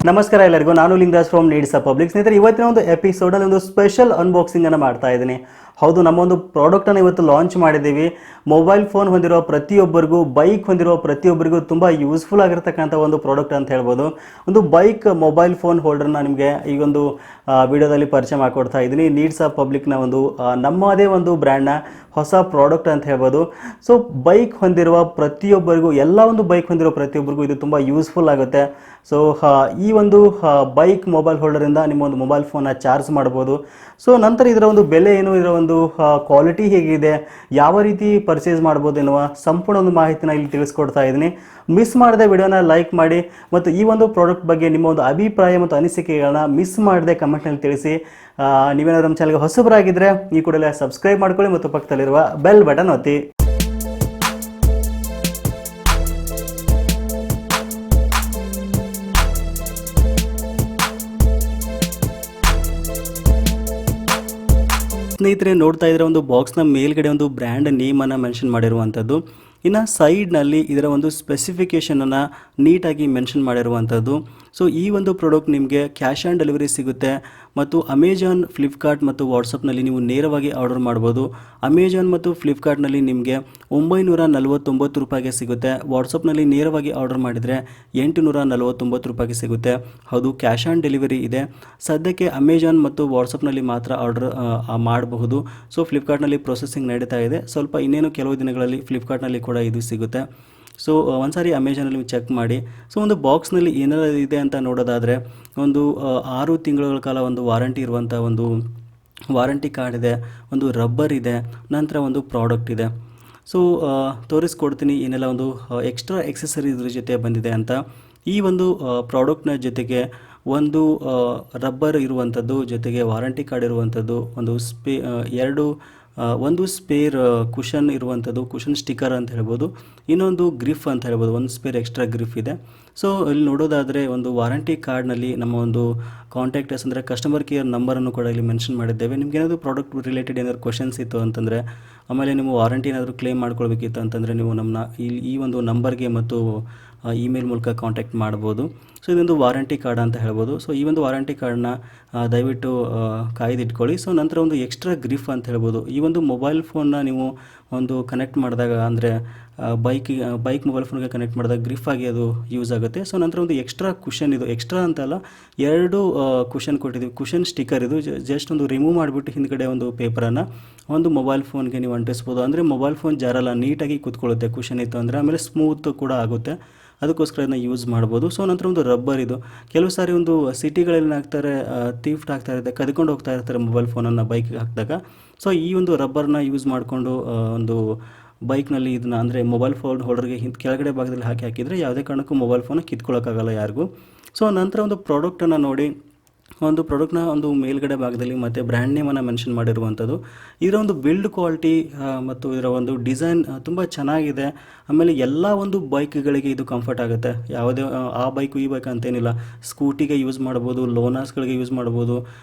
ನಮಸ್ಕಾರ ಎಲ್ಲರಿಗೂ, ನಾನು ಲಿಂಗರಾಜ್ ಫ್ರಮ್ ನೀಡ್ಸ್ ಪಬ್ಲಿಕ್. ಸ್ನೇಹಿತರೆ, ಇವತ್ತಿನ ಒಂದು ಎಪಿಸೋಡಲ್ಲಿ ಒಂದು ಸ್ಪೆಷಲ್ ಅನ್ಬಾಕ್ಸಿಂಗನ್ನು ಮಾಡ್ತಾ ಇದ್ದೀನಿ. ಹೌದು, ನಮ್ಮೊಂದು ಪ್ರಾಡಕ್ಟನ್ನು ಇವತ್ತು ಲಾಂಚ್ ಮಾಡಿದ್ದೀವಿ. ಮೊಬೈಲ್ ಫೋನ್ ಹೊಂದಿರೋ ಪ್ರತಿಯೊಬ್ಬರಿಗೂ, ಬೈಕ್ ಹೊಂದಿರೋ ಪ್ರತಿಯೊಬ್ಬರಿಗೂ ತುಂಬ ಯೂಸ್ಫುಲ್ ಆಗಿರ್ತಕ್ಕಂಥ ಒಂದು ಪ್ರಾಡಕ್ಟ್ ಅಂತ ಹೇಳ್ಬೋದು. ಒಂದು ಬೈಕ್ ಮೊಬೈಲ್ ಫೋನ್ ಹೋಲ್ಡರ್ನ ನಿಮಗೆ ಈ ಒಂದು ವಿಡಿಯೋದಲ್ಲಿ ಪರಿಚಯ ಮಾಡಿಕೊಡ್ತಾ ಇದ್ದೀನಿ. ನೀಡ್ಸ್ ಪಬ್ಲಿಕ್ನ ಒಂದು ನಮ್ಮದೇ ಒಂದು ಬ್ರ್ಯಾಂಡ್ನ ಹೊಸ ಪ್ರಾಡಕ್ಟ್ ಅಂತ ಹೇಳ್ಬೋದು. ಸೊ ಬೈಕ್ ಹೊಂದಿರುವ ಪ್ರತಿಯೊಬ್ಬರಿಗೂ, ಎಲ್ಲ ಒಂದು ಬೈಕ್ ಹೊಂದಿರೋ ಪ್ರತಿಯೊಬ್ಬರಿಗೂ ಇದು ತುಂಬ ಯೂಸ್ಫುಲ್ ಆಗುತ್ತೆ. ಸೊ ಈ ಒಂದು ಬೈಕ್ ಮೊಬೈಲ್ ಹೋಲ್ಡರಿಂದ ನಿಮ್ಮ ಒಂದು ಮೊಬೈಲ್ ಫೋನ್ನ ಚಾರ್ಜ್ ಮಾಡ್ಬೋದು. ಸೊ ನಂತರ ಇದರ ಒಂದು ಬೆಲೆ ಏನು, ಇದರ ಒಂದು ಕ್ವಾಲಿಟಿ ಹೇಗಿದೆ, ಯಾವ ರೀತಿ ಪರ್ಚೇಸ್ ಮಾಡ್ಬೋದು ಎನ್ನುವ ಸಂಪೂರ್ಣ ಒಂದು ಮಾಹಿತಿನ ಇಲ್ಲಿ ತಿಳಿಸ್ಕೊಡ್ತಾ ಇದ್ದೀನಿ. ಮಿಸ್ ಮಾಡದೆ ವಿಡಿಯೋನ ಲೈಕ್ ಮಾಡಿ ಮತ್ತು ಈ ಒಂದು ಪ್ರಾಡಕ್ಟ್ ಬಗ್ಗೆ ನಿಮ್ಮ ಒಂದು ಅಭಿಪ್ರಾಯ ಮತ್ತು ಅನಿಸಿಕೆಗಳನ್ನ ಮಿಸ್ ಮಾಡದೆ ಕಮೆಂಟ್ನಲ್ಲಿ ತಿಳಿಸಿ. ನೀವೇನಾದರೂ ನಮ್ಮ ಚಾನಲ್ಗೆ ಹೊಸಬರಾಗಿದ್ದರೆ ಈ ಕೂಡಲೇ ಸಬ್ಸ್ಕ್ರೈಬ್ ಮಾಡ್ಕೊಳ್ಳಿ ಮತ್ತು ಪಕ್ಕದಲ್ಲಿರುವ ಬೆಲ್ ಬಟನ್ ಒತ್ತಿ. ಸ್ನೇಹಿತರೆ, ನೋಡ್ತಾ ಇದ್ರೆ ಒಂದು ಬಾಕ್ಸ್ನ ಮೇಲ್ಗಡೆ ಒಂದು ಬ್ರ್ಯಾಂಡ್ ನೇಮನ್ನು ಮೆನ್ಷನ್ ಮಾಡಿರುವಂಥದ್ದು. ಇನ್ನು ಸೈಡ್ನಲ್ಲಿ ಇದರ ಒಂದು ಸ್ಪೆಸಿಫಿಕೇಷನನ್ನು ನೀಟಾಗಿ ಮೆನ್ಷನ್ ಮಾಡಿರುವಂಥದ್ದು. ಸೊ ಈ ಒಂದು ಪ್ರಾಡಕ್ಟ್ ನಿಮಗೆ ಕ್ಯಾಶ್ ಆನ್ ಡೆಲಿವರಿ ಸಿಗುತ್ತೆ ಮತ್ತು ಅಮೆಜಾನ್, ಫ್ಲಿಪ್ಕಾರ್ಟ್ ಮತ್ತು ವಾಟ್ಸಪ್ನಲ್ಲಿ ನೀವು ನೇರವಾಗಿ ಆರ್ಡರ್ ಮಾಡ್ಬೋದು. ಅಮೆಜಾನ್ ಮತ್ತು ಫ್ಲಿಪ್ಕಾರ್ಟ್ನಲ್ಲಿ ನಿಮಗೆ 949 ರೂಪಾಯಿಗೆ ಸಿಗುತ್ತೆ. ವಾಟ್ಸಪ್ನಲ್ಲಿ ನೇರವಾಗಿ ಆರ್ಡರ್ ಮಾಡಿದರೆ 849 ರೂಪಾಯಿಗೆ ಸಿಗುತ್ತೆ. ಹೌದು, ಕ್ಯಾಶ್ ಆನ್ ಡೆಲಿವರಿ ಇದೆ. ಸದ್ಯಕ್ಕೆ ಅಮೆಜಾನ್ ಮತ್ತು ವಾಟ್ಸಪ್ನಲ್ಲಿ ಮಾತ್ರ ಆರ್ಡರ್ ಮಾಡಬಹುದು. ಸೊ ಫ್ಲಿಪ್ಕಾರ್ಟ್ನಲ್ಲಿ ಪ್ರೊಸೆಸಿಂಗ್ ನಡೀತಾ ಇದೆ. ಸ್ವಲ್ಪ ಇನ್ನೇನು ಕೆಲವು ದಿನಗಳಲ್ಲಿ ಫ್ಲಿಪ್ಕಾರ್ಟ್ನಲ್ಲಿ ಕೂಡ ಇದು ಸಿಗುತ್ತೆ. ಸೊ ಒಂದ್ಸಾರಿ ಅಮೆಜಾನಲ್ಲಿ ಚೆಕ್ ಮಾಡಿ. ಸೊ ಒಂದು ಬಾಕ್ಸ್ನಲ್ಲಿ ಏನೆಲ್ಲ ಇದೆ ಅಂತ ನೋಡೋದಾದರೆ, ಒಂದು 6 ತಿಂಗಳ ಕಾಲ ಒಂದು ವಾರಂಟಿ ಇರುವಂಥ ಒಂದು ವಾರಂಟಿ ಕಾರ್ಡ್ ಇದೆ, ಒಂದು ರಬ್ಬರ್ ಇದೆ, ನಂತರ ಒಂದು ಪ್ರಾಡಕ್ಟ್ ಇದೆ. ಸೊ ತೋರಿಸ್ಕೊಡ್ತೀನಿ ಏನೆಲ್ಲ ಒಂದು ಎಕ್ಸ್ಟ್ರಾ ಎಕ್ಸೆಸರಿ ಇದ್ರ ಜೊತೆ ಬಂದಿದೆ ಅಂತ. ಈ ಒಂದು ಪ್ರಾಡಕ್ಟ್ನ ಜೊತೆಗೆ ಒಂದು ರಬ್ಬರ್ ಇರುವಂಥದ್ದು, ಜೊತೆಗೆ ವಾರಂಟಿ ಕಾರ್ಡ್ ಇರುವಂಥದ್ದು, ಒಂದು ಸ್ಪೇರ್ ಕುಷನ್ ಇರುವಂಥದ್ದು, ಕುಷನ್ ಸ್ಟಿಕ್ಕರ್ ಅಂತ ಹೇಳ್ಬೋದು, ಇನ್ನೊಂದು ಗ್ರಿಫ್ ಅಂತ ಹೇಳ್ಬೋದು, ಒಂದು ಸ್ಪೇರ್ ಎಕ್ಸ್ಟ್ರಾ ಗ್ರಿಫ್ ಇದೆ. ಸೊ ಇಲ್ಲಿ ನೋಡೋದಾದರೆ ಒಂದು ವಾರಂಟಿ ಕಾರ್ಡ್ನಲ್ಲಿ ನಮ್ಮ ಒಂದು ಕಾಂಟ್ಯಾಕ್ಟರ್ಸ್ ಅಂದರೆ ಕಸ್ಟಮರ್ ಕೇರ್ ನಂಬರನ್ನು ಕೂಡ ಇಲ್ಲಿ ಮೆನ್ಷನ್ ಮಾಡಿದ್ದೇವೆ. ನಿಮ್ಗೆ ಏನಾದರೂ ಪ್ರಾಡಕ್ಟ್ ರಿಲೇಟೆಡ್ ಏನಾದರೂ ಕ್ವಶನ್ಸ್ ಇತ್ತು ಅಂತಂದರೆ, ಆಮೇಲೆ ನೀವು ವಾರಂಟಿ ಏನಾದರೂ ಕ್ಲೇಮ್ ಮಾಡ್ಕೊಳ್ಬೇಕಿತ್ತು ಅಂತಂದರೆ ನೀವು ನಮ್ಮನ್ನ ಈ ಒಂದು ನಂಬರ್ಗೆ ಮತ್ತು ಇಮೇಲ್ ಮೂಲಕ ಕಾಂಟ್ಯಾಕ್ಟ್ ಮಾಡ್ಬೋದು. ಸೊ ಇದೊಂದು ವಾರಂಟಿ ಕಾರ್ಡ್ ಅಂತ ಹೇಳ್ಬೋದು. ಸೊ ಈ ಒಂದು ವಾರಂಟಿ ಕಾರ್ಡನ್ನ ದಯವಿಟ್ಟು ಕಾಯ್ದಿಟ್ಕೊಳ್ಳಿ. ಸೊ ನಂತರ ಒಂದು ಎಕ್ಸ್ಟ್ರಾ ಗ್ರಿಫ್ ಅಂತ ಹೇಳ್ಬೋದು. ಈ ಒಂದು ಮೊಬೈಲ್ ಫೋನ್ನ ನೀವು ಒಂದು ಕನೆಕ್ಟ್ ಮಾಡಿದಾಗ, ಅಂದರೆ ಬೈಕ್ ಮೊಬೈಲ್ ಫೋನ್ಗೆ ಕನೆಕ್ಟ್ ಮಾಡಿದಾಗ ಗ್ರಿಫ್ ಆಗಿ ಅದು ಯೂಸ್ ಆಗುತ್ತೆ. ಸೊ ನಂತರ ಒಂದು ಎಕ್ಸ್ಟ್ರಾ ಕುಷನ್, ಇದು ಎಕ್ಸ್ಟ್ರಾ ಅಂತಲ್ಲ, 2 ಕುಷನ್ ಕೊಟ್ಟಿದ್ದೀವಿ. ಕುಷನ್ ಸ್ಟಿಕ್ಕರ್ ಇದು ಜಸ್ಟ್ ಒಂದು ರಿಮೂವ್ ಮಾಡಿಬಿಟ್ಟು ಹಿಂದ್ಗಡೆ ಒಂದು ಪೇಪರನ್ನು ಒಂದು ಮೊಬೈಲ್ ಫೋನ್ಗೆ ನೀವು ಅಂಟಿಸ್ಬೋದು. ಅಂದರೆ ಮೊಬೈಲ್ ಫೋನ್ ಜಾರಲ್ಲ, ನೀಟಾಗಿ ಕೂತ್ಕೊಳ್ಳುತ್ತೆ ಕುಷನ್ ಇತ್ತು ಅಂದರೆ. ಆಮೇಲೆ ಸ್ಮೂತ್ ಕೂಡ ಆಗುತ್ತೆ, ಅದಕ್ಕೋಸ್ಕರ ಇದನ್ನ ಯೂಸ್ ಮಾಡ್ಬೋದು. ಸೊ ನಂತರ ಒಂದು ರಬ್ಬರ್, ಇದು ಕೆಲವು ಸಾರಿ ಒಂದು ಸಿಟಿಗಳಲ್ಲಿ ಹಾಕ್ತಾರೆ, ಥೀಫ್ಟ್ ಆಗ್ತಾ ಇರುತ್ತೆ, ಕದ್ಕೊಂಡು ಹೋಗ್ತಾ ಇರ್ತಾರೆ ಮೊಬೈಲ್ ಫೋನನ್ನು ಬೈಕ್ಗೆ ಹಾಕಿದಾಗ. ಸೊ ಈ ಒಂದು ರಬ್ಬರ್ನ ಯೂಸ್ ಮಾಡಿಕೊಂಡು ಒಂದು ಬೈಕ್ನಲ್ಲಿ ಇದನ್ನ, ಅಂದರೆ ಮೊಬೈಲ್ ಫೋನ್ ಹೋಲ್ಡರ್ಗೆ ಕೆಳಗಡೆ ಭಾಗದಲ್ಲಿ ಹಾಕಿದರೆ ಯಾವುದೇ ಕಾರಣಕ್ಕೂ ಮೊಬೈಲ್ ಫೋನ ಕಿತ್ಕೊಳ್ಳೋಕ್ಕಾಗಲ್ಲ ಯಾರಿಗೂ. ಸೊ ನಂತರ ಒಂದು ಪ್ರಾಡಕ್ಟನ್ನು ನೋಡಿ, ಒಂದು ಪ್ರಾಡಕ್ಟ್ನ ಒಂದು ಮೇಲ್ಗಡೆ ಭಾಗದಲ್ಲಿ ಮತ್ತು ಬ್ರ್ಯಾಂಡ್ ನೇಮನ್ನು ಮೆನ್ಷನ್ ಮಾಡಿರುವಂಥದ್ದು. ಇದರ ಒಂದು ಬಿಲ್ಡ್ ಕ್ವಾಲಿಟಿ ಮತ್ತು ಇದರ ಒಂದು ಡಿಸೈನ್ ತುಂಬ ಚೆನ್ನಾಗಿದೆ. ಆಮೇಲೆ ಎಲ್ಲ ಒಂದು ಬೈಕ್ಗಳಿಗೆ ಇದು ಕಂಫರ್ಟ್ ಆಗುತ್ತೆ. ಯಾವುದೇ ಆ ಬೈಕು ಈ ಬೈಕ್ ಅಂತೇನಿಲ್ಲ, ಸ್ಕೂಟಿಗೆ ಯೂಸ್ ಮಾಡ್ಬೋದು, ಲೋನಾಸ್ಗಳಿಗೆ ಯೂಸ್ ಮಾಡ್ಬೋದು,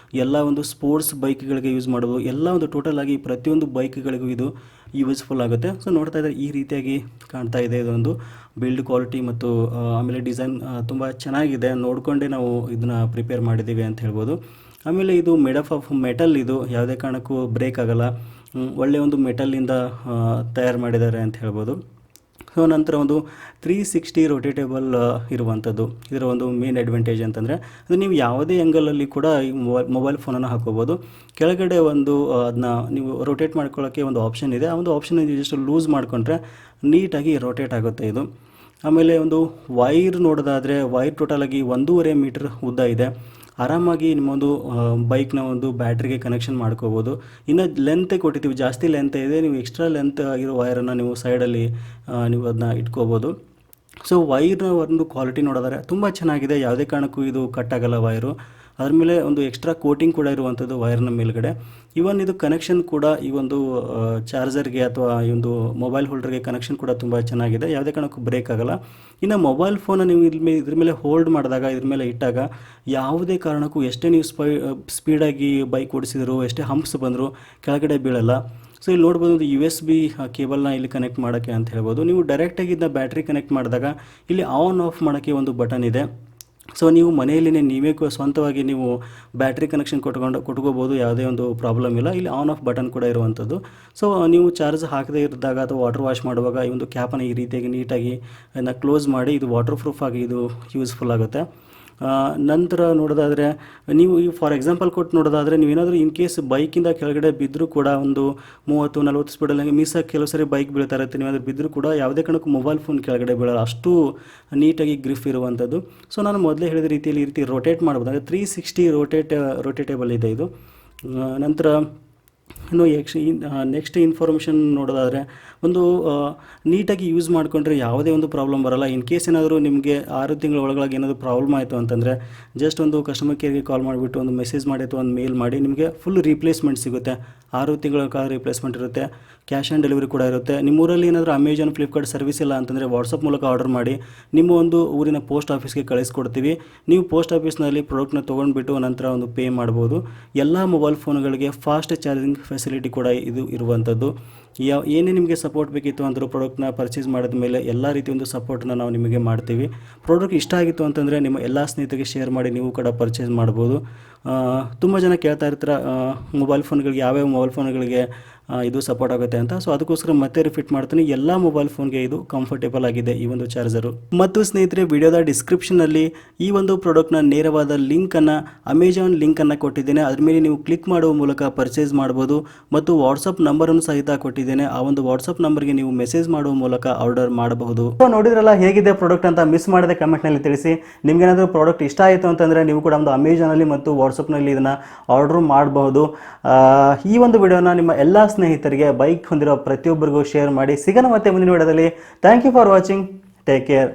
ಎಲ್ಲ ಒಂದು ಸ್ಪೋರ್ಟ್ಸ್ ಬೈಕ್ಗಳಿಗೆ ಯೂಸ್ ಮಾಡ್ಬೋದು, ಎಲ್ಲ ಒಂದು ಟೋಟಲ್ ಆಗಿ ಪ್ರತಿಯೊಂದು ಬೈಕ್ಗಳಿಗೂ ಇದು ಯೂಸ್ಫುಲ್ ಆಗುತ್ತೆ. ಸೊ ನೋಡ್ತಾ ಇದ್ದರೆ ಈ ರೀತಿಯಾಗಿ ಕಾಣ್ತಾ ಇದೆ. ಇದೊಂದು ಬಿಲ್ಡ್ ಕ್ವಾಲಿಟಿ ಮತ್ತು ಆಮೇಲೆ ಡಿಸೈನ್ ತುಂಬ ಚೆನ್ನಾಗಿದೆ. ನೋಡಿಕೊಂಡೇ ನಾವು ಇದನ್ನು ಪ್ರಿಪೇರ್ ಮಾಡಿದ್ದೀವಿ ಅಂತ ಹೇಳ್ಬೋದು. ಆಮೇಲೆ ಇದು ಮೇಡ್ ಆಫ್ ಮೆಟಲ್, ಇದು ಯಾವುದೇ ಕಾರಣಕ್ಕೂ ಬ್ರೇಕ್ ಆಗಲ್ಲ. ಒಳ್ಳೆಯ ಒಂದು ಮೆಟಲಿಂದ ತಯಾರು ಮಾಡಿದ್ದಾರೆ ಅಂತ ಹೇಳ್ಬೋದು. ಸೊ ನಂತರ ಒಂದು 360 ರೊಟೇಟೇಬಲ್ ಇರುವಂಥದ್ದು. ಇದರ ಒಂದು ಮೇನ್ ಅಡ್ವಾಂಟೇಜ್ ಅಂತಂದರೆ, ಅದು ನೀವು ಯಾವುದೇ ಆ್ಯಂಗಲಲ್ಲಿ ಕೂಡ ಈ ಮೊಬೈಲ್ ಫೋನನ್ನು ಹಾಕೋಬೋದು. ಕೆಳಗಡೆ ಒಂದು ಅದನ್ನ ನೀವು ರೊಟೇಟ್ ಮಾಡ್ಕೊಳ್ಳೋಕ್ಕೆ ಒಂದು ಆಪ್ಷನ್ ಇದೆ. ಆ ಒಂದು ಆಪ್ಷನ್ ಜಸ್ಟ್ ಲೂಸ್ ಮಾಡಿಕೊಂಡ್ರೆ ನೀಟಾಗಿ ರೊಟೇಟ್ ಆಗುತ್ತೆ ಇದು. ಆಮೇಲೆ ಒಂದು ವೈರ್ ನೋಡೋದಾದರೆ, ವೈರ್ ಟೋಟಲಾಗಿ 1.5 ಮೀಟರ್ ಉದ್ದ ಇದೆ. ಆರಾಮಾಗಿ ನಿಮ್ಮೊಂದು ಬೈಕ್ನ ಒಂದು ಬ್ಯಾಟ್ರಿಗೆ ಕನೆಕ್ಷನ್ ಮಾಡ್ಕೋಬೋದು. ಇನ್ನು ಲೆಂತೇ ಕೊಟ್ಟಿದ್ದೀವಿ, ಜಾಸ್ತಿ ಲೆಂತ್ ಇದೆ. ನೀವು ಎಕ್ಸ್ಟ್ರಾ ಲೆಂತ್ ಆಗಿರೋ ವೈರನ್ನು ನೀವು ಸೈಡಲ್ಲಿ ನೀವು ಅದನ್ನ ಇಟ್ಕೋಬೋದು. ಸೊ ವೈರ್ನ ಒಂದು ಕ್ವಾಲಿಟಿ ನೋಡೋದಾದ್ರೆ ತುಂಬ ಚೆನ್ನಾಗಿದೆ, ಯಾವುದೇ ಕಾರಣಕ್ಕೂ ಇದು ಕಟ್ ಆಗಲ್ಲ ವೈರು. ಅದ್ರ ಮೇಲೆ ಒಂದು ಎಕ್ಸ್ಟ್ರಾ ಕೋಟಿಂಗ್ ಕೂಡ ಇರುವಂಥದ್ದು ವೈರ್ನ ಮೇಲ್ಗಡೆ. ಇವನ್ ಇದು ಕನೆಕ್ಷನ್ ಕೂಡ ಈ ಒಂದು ಚಾರ್ಜರ್ಗೆ ಅಥವಾ ಈ ಒಂದು ಮೊಬೈಲ್ ಹೋಲ್ಡರ್ಗೆ ಕನೆಕ್ಷನ್ ಕೂಡ ತುಂಬ ಚೆನ್ನಾಗಿದೆ, ಯಾವುದೇ ಕಾರಣಕ್ಕೂ ಬ್ರೇಕ್ ಆಗಲ್ಲ. ಇನ್ನು ಮೊಬೈಲ್ ಫೋನ ನೀವು ಇದ್ರ ಮೇಲೆ ಹೋಲ್ಡ್ ಮಾಡಿದಾಗ, ಇದ್ರ ಮೇಲೆ ಇಟ್ಟಾಗ ಯಾವುದೇ ಕಾರಣಕ್ಕೂ ಎಷ್ಟೇ ನೀವು ಸ್ಪೀಡಾಗಿ ಬೈಕ್ ಓಡಿಸಿದ್ರು, ಎಷ್ಟೇ ಹಂಪ್ಸ್ ಬಂದರೂ ಕೆಳಗಡೆ ಬೀಳಲ್ಲ. ಸೊ ಇಲ್ಲಿ ನೋಡ್ಬೋದು, ಒಂದು USB ಕೇಬಲ್ನ ಇಲ್ಲಿ ಕನೆಕ್ಟ್ ಮಾಡೋಕ್ಕೆ ಅಂತ ಹೇಳ್ಬೋದು. ನೀವು ಡೈರೆಕ್ಟಾಗಿ ಇದನ್ನ ಬ್ಯಾಟ್ರಿ ಕನೆಕ್ಟ್ ಮಾಡಿದಾಗ ಇಲ್ಲಿ ಆನ್ ಆಫ್ ಮಾಡೋಕ್ಕೆ ಒಂದು ಬಟನ್ ಇದೆ. ಸೊ ನೀವು ಮನೆಯಲ್ಲಿನೇ ನೀವೇ ಸ್ವಂತವಾಗಿ ನೀವು ಬ್ಯಾಟ್ರಿ ಕನೆಕ್ಷನ್ ಕೊಟ್ಕೋಬೋದು, ಯಾವುದೇ ಒಂದು ಪ್ರಾಬ್ಲಮ್ ಇಲ್ಲ. ಇಲ್ಲಿ ಆನ್ ಆಫ್ ಬಟನ್ ಕೂಡ ಇರುವಂಥದ್ದು. ಸೊ ನೀವು ಚಾರ್ಜ್ ಹಾಕದೇ ಇದ್ದಾಗ ಅಥವಾ ವಾಟರ್ ವಾಶ್ ಮಾಡುವಾಗ ಈ ಒಂದು ಕ್ಯಾಪನ್ನು ಈ ರೀತಿಯಾಗಿ ನೀಟಾಗಿ ಅದನ್ನು ಕ್ಲೋಸ್ ಮಾಡಿ, ಇದು ವಾಟರ್ ಪ್ರೂಫ್ ಆಗಿ ಇದು ಯೂಸ್ಫುಲ್ ಆಗುತ್ತೆ. ನಂತರ ನೋಡೋದಾದರೆ ನೀವು ಈ ಫಾರ್ ಎಕ್ಸಾಂಪಲ್ ಕೊಟ್ಟು ನೋಡೋದಾದರೆ, ನೀವೇನಾದರೂ ಇನ್ ಕೇಸ್ ಬೈಕಿಂದ ಕೆಳಗಡೆ ಬಿದ್ದರೂ ಕೂಡ ಒಂದು 30-40 ಸ್ಪೀಡಲ್ಲಿ ಹಂಗೆ ಮಿಸ್ಸಾಗಿ ಕೆಲವು ಸರಿ ಬೈಕ್ ಬೀಳ್ತಾ ಇರುತ್ತೆ, ನೀವಾದರೂ ಬಿದ್ದರೂ ಕೂಡ ಯಾವುದೇ ಕಾರಣಕ್ಕೂ ಮೊಬೈಲ್ ಫೋನ್ ಕೆಳಗಡೆ ಬೀಳಲ್ಲ, ಅಷ್ಟು ನೀಟಾಗಿ ಗ್ರಿಫ್ ಇರುವಂಥದ್ದು. ಸೊ ನಾನು ಮೊದಲೇ ಹೇಳಿದ ರೀತಿಯಲ್ಲಿ ಈ ರೀತಿ ರೊಟೇಟ್ ಮಾಡ್ಬೋದು, ಅಂದರೆ 360 ರೋಟೇಟೇಬಲ್ ಇದೆ ಇದು. ನಂತರ ಇನ್ನು ನೆಕ್ಸ್ಟ್ ಇನ್ಫಾರ್ಮೇಷನ್ ನೋಡೋದಾದರೆ, ಒಂದು ನೀಟಾಗಿ ಯೂಸ್ ಮಾಡಿಕೊಂಡ್ರೆ ಯಾವುದೇ ಒಂದು ಪ್ರಾಬ್ಲಮ್ ಬರಲ್ಲ. ಇನ್ ಕೇಸ್ ಏನಾದರೂ ನಿಮಗೆ 6 ತಿಂಗಳ ಒಳಗಾಗಿ ಏನಾದರೂ ಪ್ರಾಬ್ಲಮ್ ಆಯಿತು ಅಂತಂದರೆ, ಜಸ್ಟ್ ಒಂದು ಕಸ್ಟಮರ್ ಕೇರ್ಗೆ ಕಾಲ್ ಮಾಡಿಬಿಟ್ಟು ಒಂದು ಮೆಸೇಜ್ ಮಾಡಿ ಅಥವಾ ಒಂದು ಮೇಲ್ ಮಾಡಿ, ನಿಮಗೆ ಫುಲ್ ರೀಪ್ಲೇಸ್ಮೆಂಟ್ ಸಿಗುತ್ತೆ. 6 ತಿಂಗಳ ಕಾಲ ರೀಪ್ಲೇಸ್ಮೆಂಟ್ ಇರುತ್ತೆ, ಕ್ಯಾಶ್ ಆನ್ ಡೆಲಿವರಿ ಕೂಡ ಇರುತ್ತೆ. ನಿಮ್ಮೂರಲ್ಲಿ ಏನಾದರೂ ಅಮೆಜಾನ್, ಫ್ಲಿಪ್ಕಾರ್ಟ್ ಸರ್ವಿಸ್ ಇಲ್ಲ ಅಂತಂದರೆ ವಾಟ್ಸಪ್ ಮೂಲಕ ಆರ್ಡರ್ ಮಾಡಿ ನಿಮ್ಮ ಒಂದು ಊರಿನ ಪೋಸ್ಟ್ ಆಫೀಸ್ಗೆ ಕಳಿಸ್ಕೊಡ್ತೀವಿ. ನೀವು ಪೋಸ್ಟ್ ಆಫೀಸ್ನಲ್ಲಿ ಪ್ರಾಡಕ್ಟ್ನ ತೊಗೊಂಡ್ಬಿಟ್ಟು ನಂತರ ಒಂದು ಪೇ ಮಾಡ್ಬೋದು. ಎಲ್ಲ ಮೊಬೈಲ್ ಫೋನ್ಗಳಿಗೆ ಫಾಸ್ಟ್ ಚಾರ್ಜಿಂಗ್ ಫೆಸಿಲಿಟಿ ಕೂಡ ಇದು ಇರುವಂಥದ್ದು. ಏನೇ ನಿಮಗೆ ಸಪೋರ್ಟ್ ಬೇಕಿತ್ತು ಅಂದರೂ ಪ್ರಾಡಕ್ಟ್ನ ಪರ್ಚೇಸ್ ಮಾಡಿದ ಮೇಲೆ ಎಲ್ಲ ರೀತಿಯ ಒಂದು ಸಪೋರ್ಟನ್ನ ನಾವು ನಿಮಗೆ ಮಾಡ್ತೀವಿ. ಪ್ರಾಡಕ್ಟ್ ಇಷ್ಟ ಆಗಿತ್ತು ಅಂತಂದರೆ ನಿಮ್ಮ ಎಲ್ಲ ಸ್ನೇಹಿತರಿಗೆ ಶೇರ್ ಮಾಡಿ ನೀವು ಕೂಡ ಪರ್ಚೇಸ್ ಮಾಡ್ಬೋದು. ತುಂಬ ಜನ ಕೇಳ್ತಾ ಇರ್ತಾರೆ ಮೊಬೈಲ್ ಫೋನ್ಗಳಿಗೆ, ಯಾವ್ಯಾವ ಮೊಬೈಲ್ ಫೋನ್ಗಳಿಗೆ ಇದು ಸಪೋರ್ಟ್ ಆಗುತ್ತೆ ಅಂತ. ಸೊ ಅದಕ್ಕೋಸ್ಕರ ಮತ್ತೆ ರಿಪೀಟ್ ಮಾಡ್ತೀನಿ, ಎಲ್ಲ ಮೊಬೈಲ್ ಫೋನ್ಗೆ ಇದು ಕಂಫರ್ಟೇಬಲ್ ಆಗಿದೆ ಈ ಒಂದು ಚಾರ್ಜರು. ಮತ್ತು ಸ್ನೇಹಿತರೆ, ವಿಡಿಯೋದ ಡಿಸ್ಕ್ರಿಪ್ಷನಲ್ಲಿ ಈ ಒಂದು ಪ್ರಾಡಕ್ಟ್ನ ನೇರವಾದ ಲಿಂಕನ್ನು, ಅಮೆಜಾನ್ ಲಿಂಕನ್ನು ಕೊಟ್ಟಿದ್ದೇನೆ. ಅದ್ರ ಮೇಲೆ ನೀವು ಕ್ಲಿಕ್ ಮಾಡುವ ಮೂಲಕ ಪರ್ಚೇಸ್ ಮಾಡ್ಬೋದು. ಮತ್ತು ವಾಟ್ಸಪ್ ನಂಬರನ್ನು ಸಹಿತ ಕೊಟ್ಟಿದ್ದೇನೆ, ಆ ಒಂದು ವಾಟ್ಸಪ್ ನಂಬರ್ಗೆ ನೀವು ಮೆಸೇಜ್ ಮಾಡುವ ಮೂಲಕ ಆರ್ಡರ್ ಮಾಡಬಹುದು. ಸೊ ನೋಡಿದ್ರಲ್ಲ ಹೇಗಿದೆ ಪ್ರಾಡಕ್ಟ್ ಅಂತ, ಮಿಸ್ ಮಾಡದೆ ಕಮೆಂಟ್ನಲ್ಲಿ ತಿಳಿಸಿ. ನಿಮ್ಗೇನಾದರೂ ಪ್ರಾಡಕ್ಟ್ ಇಷ್ಟ ಆಯಿತು ಅಂತಂದರೆ ನೀವು ಕೂಡ ಒಂದು ಅಮೆಜಾನಲ್ಲಿ ಮತ್ತು ವಾಟ್ಸಪ್ನಲ್ಲಿ ಇದನ್ನು ಆರ್ಡರ್ ಮಾಡಬಹುದು. ಈ ಒಂದು ವಿಡಿಯೋನ ನಿಮ್ಮ ಎಲ್ಲ ಸ್ನೇಹಿತರಿಗೆ, ಬೈಕ್ ಹೊಂದಿರೋ ಪ್ರತಿಯೊಬ್ಬರಿಗೂ ಶೇರ್ ಮಾಡಿ. ಸಿಗೋಣ ಮತ್ತೆ ಮುಂದಿನ ವಿಡಿಯೋದಲ್ಲಿ. Thank you for watching. Take care.